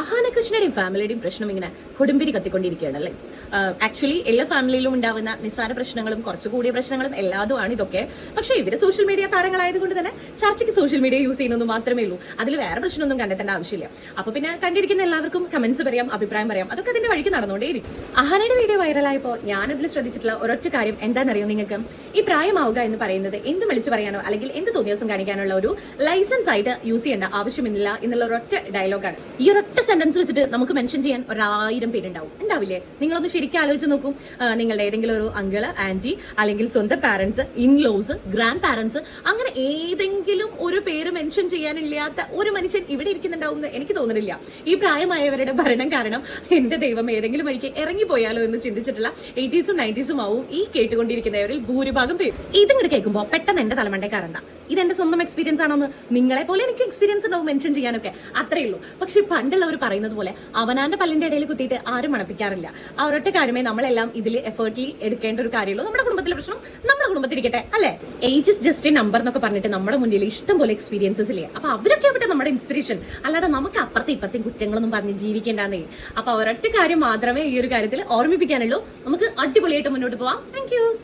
അഹാന കൃഷ്ണയുടെയും ഫാമിലിയുടെയും പ്രശ്നം ഇങ്ങനെ കൊടുമ്പിരി കത്തിക്കൊണ്ടിരിക്കുകയാണല്ലേ. ആക്ച്വലി എല്ലാ ഫാമിലിയിലും ഉണ്ടാവുന്ന നിസ്സാര പ്രശ്നങ്ങളും കുറച്ചു കൂടിയ പ്രശ്നങ്ങളും എല്ലാതുമാണ് ഇതൊക്കെ. പക്ഷെ ഇവര് സോഷ്യൽ മീഡിയ താരങ്ങളായതുകൊണ്ട് തന്നെ ചർച്ചയ്ക്ക് സോഷ്യൽ മീഡിയ യൂസ് ചെയ്യുന്നത് മാത്രമേ ഉള്ളൂ. അതിൽ വേറെ പ്രശ്നമൊന്നും കണ്ടെത്തേണ്ട ആവശ്യമില്ല. അപ്പൊ പിന്നെ കണ്ടിരിക്കുന്ന എല്ലാവർക്കും കമന്റ്സ് പറയാം, അഭിപ്രായം പറയാം, അതൊക്കെ അതിന്റെ വഴിക്ക് നടന്നുകൊണ്ടേയിരിക്കും. അഹാനയുടെ വീഡിയോ വൈറലായപ്പോൾ ഞാനതിൽ ശ്രദ്ധിച്ചിട്ടുള്ള ഒരൊറ്റ കാര്യം എന്താണെന്നറിയോ നിങ്ങൾക്ക്? ഈ പ്രായമാവുക എന്ന് പറയുന്നത് എന്ത് വിളിച്ചു പറയാനോ അല്ലെങ്കിൽ എന്ത് തോന്നിയ ദിവസം കാണിക്കാനുള്ള ഒരു ലൈസൻസ് ആയിട്ട് യൂസ് ചെയ്യേണ്ട ആവശ്യമില്ല എന്നുള്ള ഒരൊറ്റ ഡയലോഗാണ്. ഈ ഒരൊറ്റ സെന്റൻസ് വെച്ചിട്ട് നമുക്ക് മെൻഷൻ ചെയ്യാൻ 1000 പേരുണ്ടാവും, ഉണ്ടാവില്ലേ? നിങ്ങളൊന്ന് ശരിക്കും ആലോചിച്ച് നോക്കും. നിങ്ങളുടെ ഏതെങ്കിലും ഒരു അങ്കിള്, ആന്റി, അല്ലെങ്കിൽ സ്വന്തം പാരന്റ്സ്, ഇൻലോസ്, ഗ്രാൻഡ് പാരന്റ്സ്, അങ്ങനെ ഏതെങ്കിലും ഒരു പേര് മെൻഷൻ ചെയ്യാനില്ലാത്ത ഒരു മനുഷ്യൻ ഇവിടെ ഇരിക്കുന്നുണ്ടാവും എന്ന് എനിക്ക് തോന്നുന്നില്ല. ഈ പ്രായമായവരുടെ ഭരണം കാരണം എന്റെ ദൈവം ഏതെങ്കിലും വഴിക്ക് ഇറങ്ങിപ്പോയാലോ എന്ന് ചിന്തിച്ചിട്ടുള്ള 80s 90s ആവും ഈ കേട്ടുകൊണ്ടിരിക്കുന്നവരിൽ ഭൂരിഭാഗം പേര്. ഇതിങ്ങോട്ട് കേൾക്കുമ്പോൾ പെട്ടെന്ന് എന്റെ തലമണ്ടേ കയറണ്ട. ഇതെന്റെ സ്വന്തം എക്സ്പീരിയൻസ് ആണോന്ന് നിങ്ങളെ പോലെ എനിക്ക് എക്സ്പീരിയൻസ് ഉണ്ടാവും മെൻഷൻ ചെയ്യാനൊക്കെ, അത്രേ ഉള്ളൂ. പക്ഷെ പണ്ടുള്ളവർ പറയുന്നത് പോലെ അവനാന്റെ പല്ലിന്റെ ഇടയിൽ കുത്തിയിട്ട് ആരും മണപ്പിക്കാറില്ല. ആ ഒരൊറ്റ കാര്യമേ നമ്മളെല്ലാം ഇതിൽ എഫേർട്ട്ലി എടുക്കേണ്ട ഒരു കാര്യമുള്ളൂ. നമ്മുടെ കുടുംബത്തിലെ പ്രശ്നം നമ്മുടെ കുടുംബത്തിരിക്കട്ടെ, അല്ലെ? Age is just A number എന്നൊക്കെ പറഞ്ഞിട്ട് നമ്മുടെ മുന്നിൽ ഇഷ്ടം പോലെ എക്സ്പീരിയൻസസ് ഇല്ലേ? അപ്പൊ അവരൊക്കെ ആവട്ടെ നമ്മുടെ ഇൻസ്പിറേഷൻ, അല്ലാതെ നമുക്ക് അപ്പുറത്തെ ഇപ്പുറത്തെ കുറ്റങ്ങളൊന്നും പറഞ്ഞ് ജീവിക്കേണ്ടെന്നേ. അപ്പൊ ഒരൊറ്റ കാര്യം മാത്രമേ ഈ ഒരു കാര്യത്തിൽ ഓർമ്മിപ്പിക്കാനുള്ളൂ. നമുക്ക് അടിപൊളിയായിട്ട് മുന്നോട്ട് പോവാം. താങ്ക്